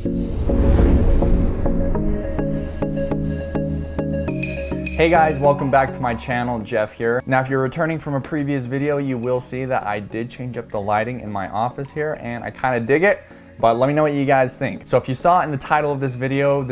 Hey guys, welcome back to my channel, Jeff here. Now if you're returning from a previous video, you will see that I did change up the lighting in my office here and I kind of dig it, but let me know what you guys think. So if you saw in the title of this video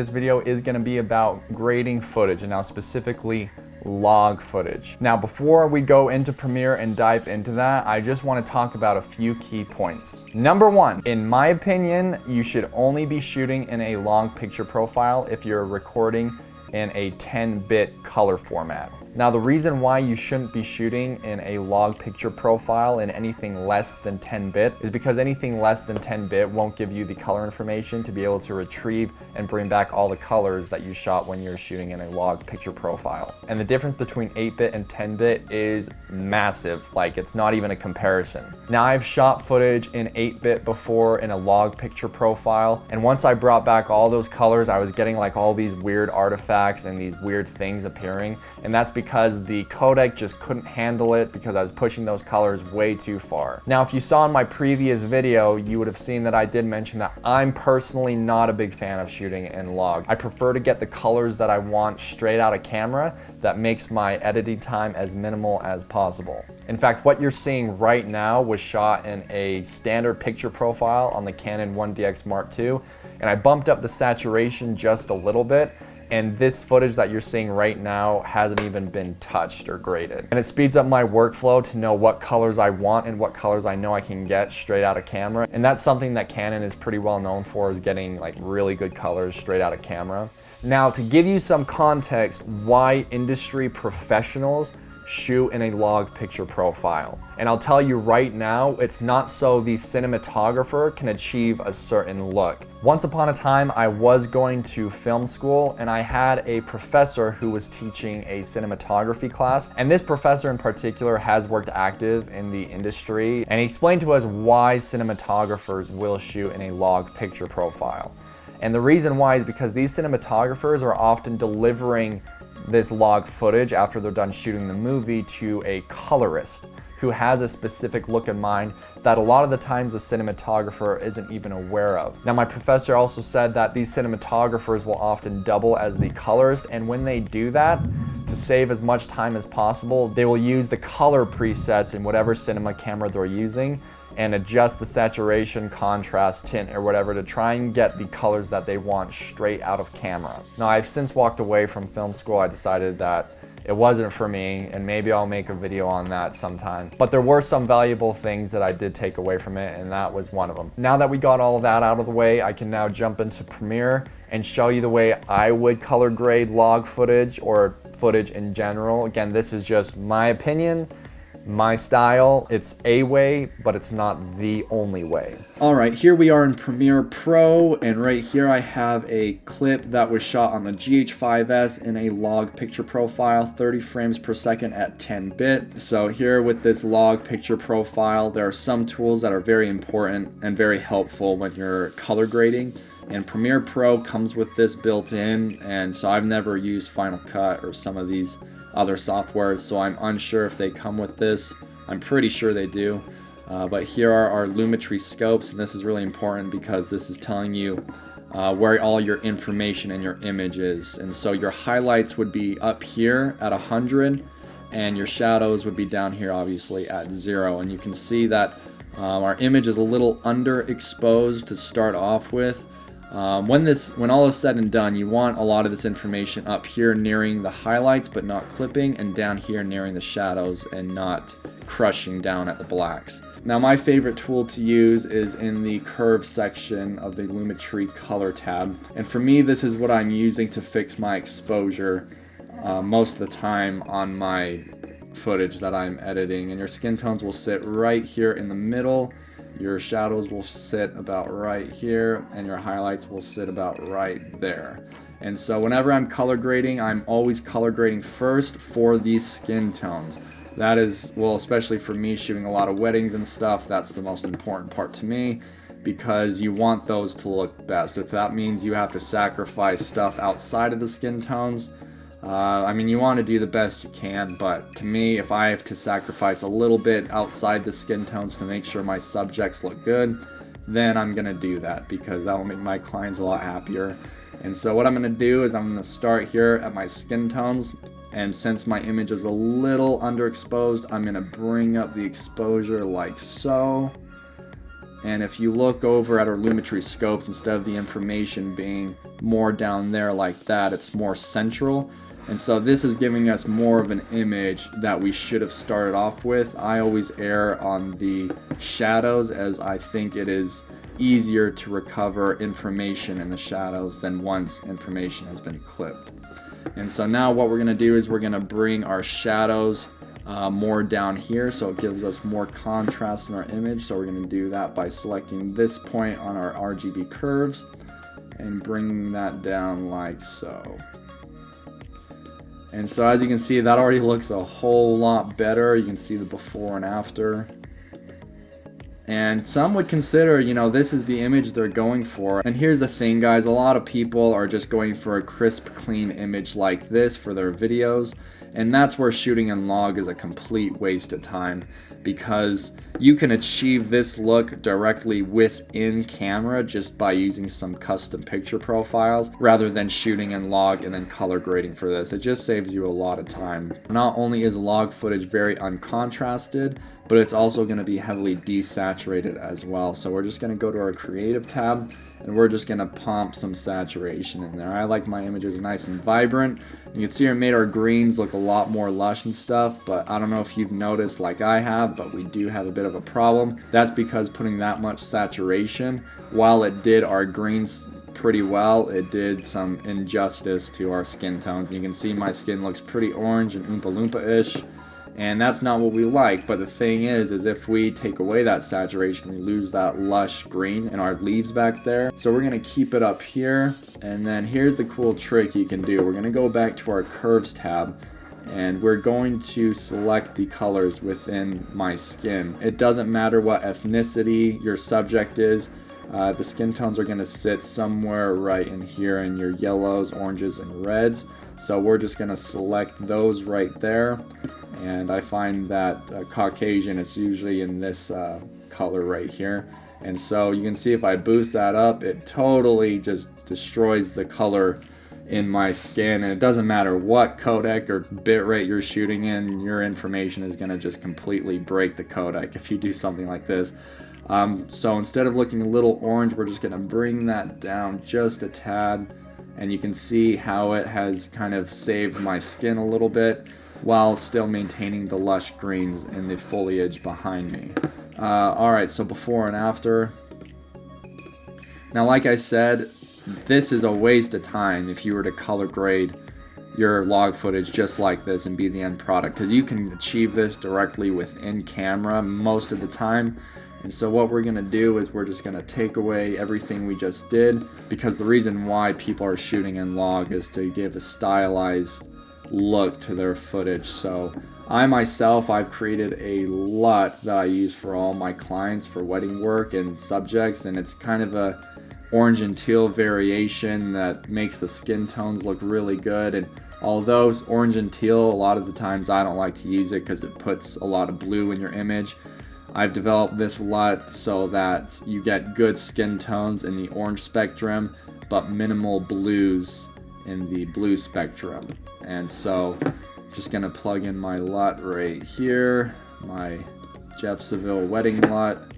is gonna be about grading footage, and now specifically log footage. Now before we go into Premiere and dive into that, I just want to talk about a few key points. Number one, in my opinion, you should only be shooting in a log picture profile if you're recording in a 10-bit color format. Now the reason why you shouldn't be shooting in a log picture profile in anything less than 10-bit is because anything less than 10-bit won't give you the color information to be able to retrieve and bring back all the colors that you shot when you're shooting in a log picture profile. And the difference between 8-bit and 10-bit is massive, like it's not even a comparison. Now I've shot footage in 8-bit before in a log picture profile, and once I brought back all those colors, I was getting like all these weird artifacts and these weird things appearing, and that's because the codec just couldn't handle it because I was pushing those colors way too far. Now if you saw in my previous video, you would have seen that I did mention that I'm personally not a big fan of shooting in log. I prefer to get the colors that I want straight out of camera. That makes my editing time as minimal as possible. In fact, what you're seeing right now was shot in a standard picture profile on the Canon 1DX Mark II, and I bumped up the saturation just a little bit, and this footage that you're seeing right now hasn't even been touched or graded. And it speeds up my workflow to know what colors I want and what colors I know I can get straight out of camera. And that's something that Canon is pretty well known for, is getting like really good colors straight out of camera. Now to give you some context why industry professionals shoot in a log picture profile. And I'll tell you right now, it's not so the cinematographer can achieve a certain look. Once upon a time, I was going to film school and I had a professor who was teaching a cinematography class. And this professor in particular has worked active in the industry, and he explained to us why cinematographers will shoot in a log picture profile. And the reason why is because these cinematographers are often delivering this log footage after they're done shooting the movie to a colorist who has a specific look in mind that a lot of the times the cinematographer isn't even aware of. Now my professor also said that these cinematographers will often double as the colorist, and when they do that, to save as much time as possible, they will use the color presets in whatever cinema camera they're using and adjust the saturation, contrast, tint, or whatever to try and get the colors that they want straight out of camera. Now I've since walked away from film school. I decided that it wasn't for me, and maybe I'll make a video on that sometime. But there were some valuable things that I did take away from it, and that was one of them. Now that we got all of that out of the way, I can now jump into Premiere and show you the way I would color grade log footage or footage in general. Again, this is just my opinion, my style. It's a way, but it's not the only way. All right, here we are in Premiere Pro, and right here I have a clip that was shot on the GH5S in a log picture profile, 30 frames per second at 10-bit. So here with this log picture profile, there are some tools that are very important and very helpful when you're color grading. And Premiere Pro comes with this built in, and so I've never used Final Cut or some of these other softwares, so I'm unsure if they come with this. I'm pretty sure they do. But here are our Lumetri scopes, and this is really important because this is telling you where all your information and your image is. And so your highlights would be up here at 100, and your shadows would be down here obviously at 0. And you can see that our image is a little underexposed to start off with. When all is said and done, you want a lot of this information up here nearing the highlights but not clipping, and down here nearing the shadows and not crushing down at the blacks. Now my favorite tool to use is in the curve section of the Lumetri color tab, and for me this is what I'm using to fix my exposure most of the time on my footage that I'm editing. And your skin tones will sit right here in the middle, your shadows will sit about right here, and your highlights will sit about right there. And so whenever I'm color grading, I'm always color grading first for these skin tones. That is, well, especially for me shooting a lot of weddings and stuff, that's the most important part to me, because you want those to look best. If that means you have to sacrifice stuff outside of the skin tones, I mean, you want to do the best you can, but to me, if I have to sacrifice a little bit outside the skin tones to make sure my subjects look good, then I'm gonna do that, because that will make my clients a lot happier. And so what I'm gonna do is I'm gonna start here at my skin tones, and since my image is a little underexposed, I'm gonna bring up the exposure like so. And if you look over at our Lumetri scopes, instead of the information being more down there like that, it's more central. And so this is giving us more of an image that we should have started off with. I always err on the shadows, as I think it is easier to recover information in the shadows than once information has been clipped. And so now what we're going to do is we're going to bring our shadows more down here, so it gives us more contrast in our image. So we're going to do that by selecting this point on our RGB curves and bringing that down like so. And so as you can see, that already looks a whole lot better. You can see the before and after. And some would consider, you know, this is the image they're going for. And here's the thing, guys, a lot of people are just going for a crisp, clean image like this for their videos. And that's where shooting in log is a complete waste of time, because you can achieve this look directly within camera just by using some custom picture profiles rather than shooting in log and then color grading for this. It just saves you a lot of time. Not only is log footage very uncontrasted, but it's also going to be heavily desaturated as well. So we're just going to go to our creative tab and we're just going to pump some saturation in there. I like my images nice and vibrant. You can see it made our greens look a lot more lush and stuff, but I don't know if you've noticed like I have, but we do have a bit of a problem. That's because putting that much saturation, while it did our greens pretty well, it did some injustice to our skin tones. You can see my skin looks pretty orange and Oompa Loompa-ish. And that's not what we like. But the thing is if we take away that saturation, we lose that lush green in our leaves back there. So we're going to keep it up here. And then here's the cool trick you can do. We're going to go back to our curves tab, and we're going to select the colors within my skin. It doesn't matter what ethnicity your subject is. The skin tones are going to sit somewhere right in here in your yellows, oranges, and reds. So we're just going to select those right there. And I find that Caucasian, it's usually in this color right here. And so you can see if I boost that up, it totally just destroys the color in my skin. And it doesn't matter what codec or bitrate you're shooting in, your information is going to just completely break the codec if you do something like this. So instead of looking a little orange, we're just going to bring that down just a tad. And you can see how it has kind of saved my skin a little bit, while still maintaining the lush greens in the foliage behind me. Alright, so before and after. Now, like I said, this is a waste of time if you were to color grade your log footage just like this and be the end product, because you can achieve this directly within camera most of the time. And so what we're going to do is we're just going to take away everything we just did, because the reason why people are shooting in log is to give a stylized look to their footage. So I myself, I've created a LUT that I use for all my clients for wedding work and subjects, and it's kind of a orange and teal variation that makes the skin tones look really good. And although orange and teal, a lot of the times I don't like to use it because it puts a lot of blue in your image, I've developed this LUT so that you get good skin tones in the orange spectrum but minimal blues in the blue spectrum. And so just gonna plug in my LUT right here, my Jeff Seville wedding LUT.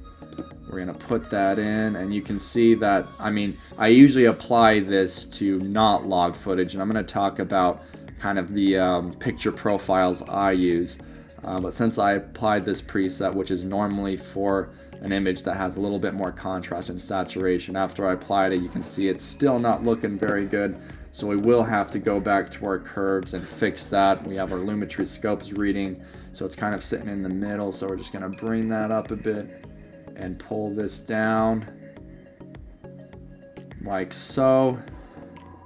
We're gonna put that in, and you can see that, I mean, I usually apply this to not log footage, and I'm gonna talk about kind of the picture profiles I use. But since I applied this preset, which is normally for an image that has a little bit more contrast and saturation, after I applied it, you can see it's still not looking very good. So we will have to go back to our curves and fix that. We have our Lumetri scopes reading, so it's kind of sitting in the middle. So we're just gonna bring that up a bit and pull this down like so.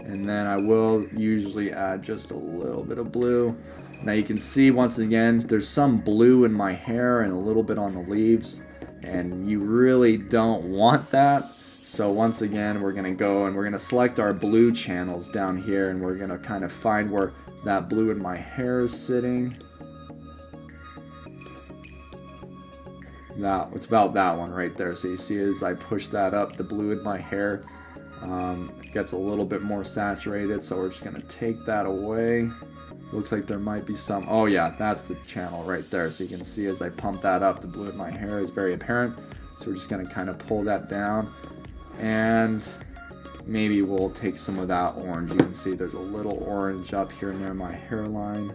And then I will usually add just a little bit of blue. Now you can see once again, there's some blue in my hair and a little bit on the leaves, and you really don't want that. So once again, we're gonna go and we're gonna select our blue channels down here, and we're gonna kind of find where that blue in my hair is sitting. it's about that one right there. So you see as I push that up, the blue in my hair gets a little bit more saturated. So we're just gonna take that away. Looks like there might be some, oh yeah, that's the channel right there. So you can see as I pump that up, the blue in my hair is very apparent. So we're just gonna kind of pull that down, and maybe we'll take some of that orange. You can see there's a little orange up here near my hairline.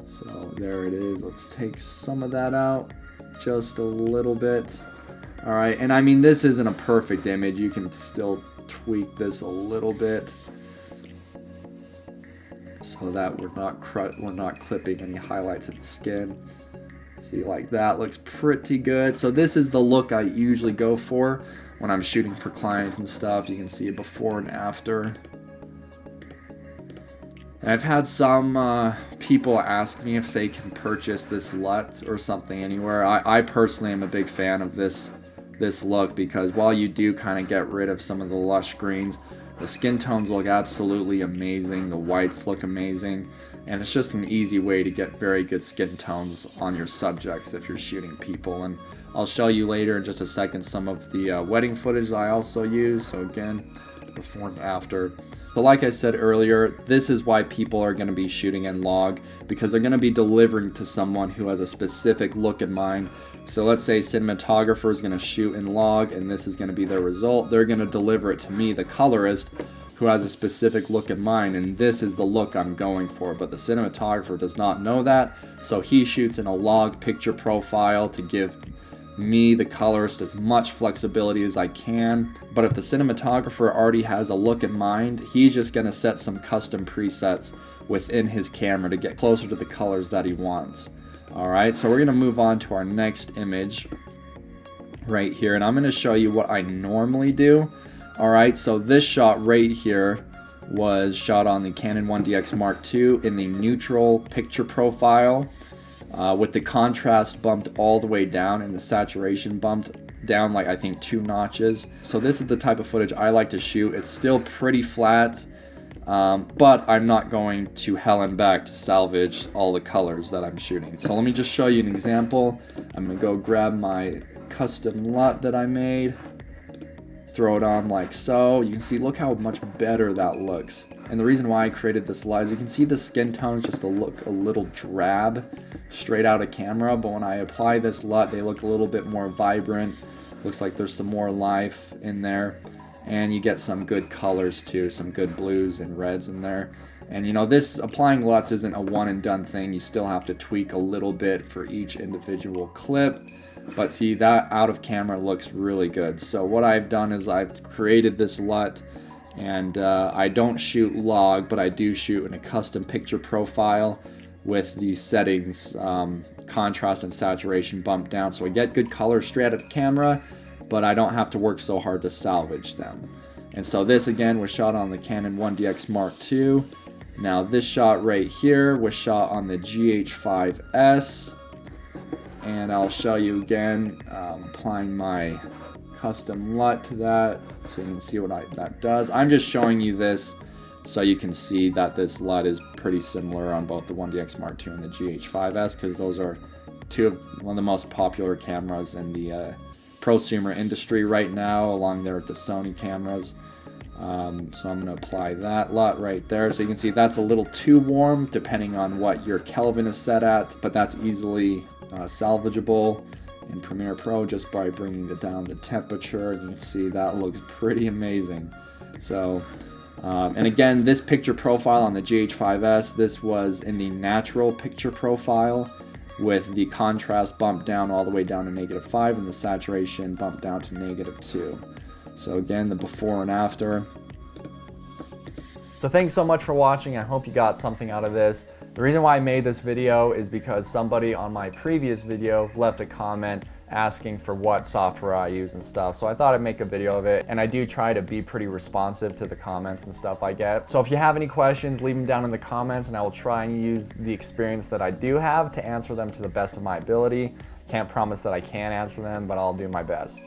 So there it is. Let's take some of that out, just a little bit. All right, and I mean, this isn't a perfect image. You can still tweak this a little bit so that we're not clipping any highlights of the skin. See, like that looks pretty good. So this is the look I usually go for when I'm shooting for clients and stuff. You can see it before and after. And I've had some people ask me if they can purchase this LUT or something anywhere. I personally am a big fan of this look, because while you do kind of get rid of some of the lush greens, the skin tones look absolutely amazing. The whites look amazing. And it's just an easy way to get very good skin tones on your subjects if you're shooting people. And I'll show you later in just a second some of the wedding footage I also use. So again, before and after. But like I said earlier, this is why people are going to be shooting in log, because they're going to be delivering to someone who has a specific look in mind. So let's say cinematographer is going to shoot in log and this is going to be their result. They're going to deliver it to me, the colorist, who has a specific look in mind, and this is the look I'm going for. But the cinematographer does not know that, so he shoots in a log picture profile to give me, the colorist, as much flexibility as I can. But if the cinematographer already has a look in mind, he's just going to set some custom presets within his camera to get closer to the colors that he wants. Alright, so we're going to move on to our next image right here, and I'm going to show you what I normally do. Alright, so this shot right here was shot on the Canon 1DX Mark II in the neutral picture profile, with the contrast bumped all the way down and the saturation bumped down like I think 2 notches. So this is the type of footage I like to shoot. It's still pretty flat, but I'm not going to hell and back to salvage all the colors that I'm shooting. So let me just show you an example. I'm gonna go grab my custom LUT that I made, throw it on like so. You can see, look how much better that looks. And the reason why I created this LUT is you can see the skin tones just look a little drab straight out of camera, but when I apply this LUT, they look a little bit more vibrant. Looks like there's some more life in there, and you get some good colors too, some good blues and reds in there. And you know, this applying LUTs isn't a one and done thing. You still have to tweak a little bit for each individual clip. But see, that out of camera looks really good. So what I've done is I've created this LUT, and I don't shoot log, but I do shoot in a custom picture profile with these settings, contrast and saturation bumped down, so I get good colors straight out of the camera, but I don't have to work so hard to salvage them. And so this again was shot on the Canon 1DX Mark II. Now this shot right here was shot on the GH5S, and I'll show you again applying my custom LUT to that so you can see what that does. I'm just showing you this so you can see that this LUT is pretty similar on both the 1DX Mark II and the GH5S, because those are one of the most popular cameras in the prosumer industry right now, along there with the Sony cameras. So I'm going to apply that LUT right there. So you can see that's a little too warm depending on what your Kelvin is set at, but that's easily salvageable in Premiere Pro just by bringing down the temperature. You can see that looks pretty amazing. So and again, this picture profile on the GH5S, this was in the natural picture profile with the contrast bumped down all the way down to -5 and the saturation bumped down to -2. So again, the before and after. So thanks so much for watching. I hope you got something out of this. The reason why I made this video is because somebody on my previous video left a comment asking for what software I use and stuff. So I thought I'd make a video of it, and I do try to be pretty responsive to the comments and stuff I get. So if you have any questions, leave them down in the comments and I will try and use the experience that I do have to answer them to the best of my ability. Can't promise that I can answer them, but I'll do my best.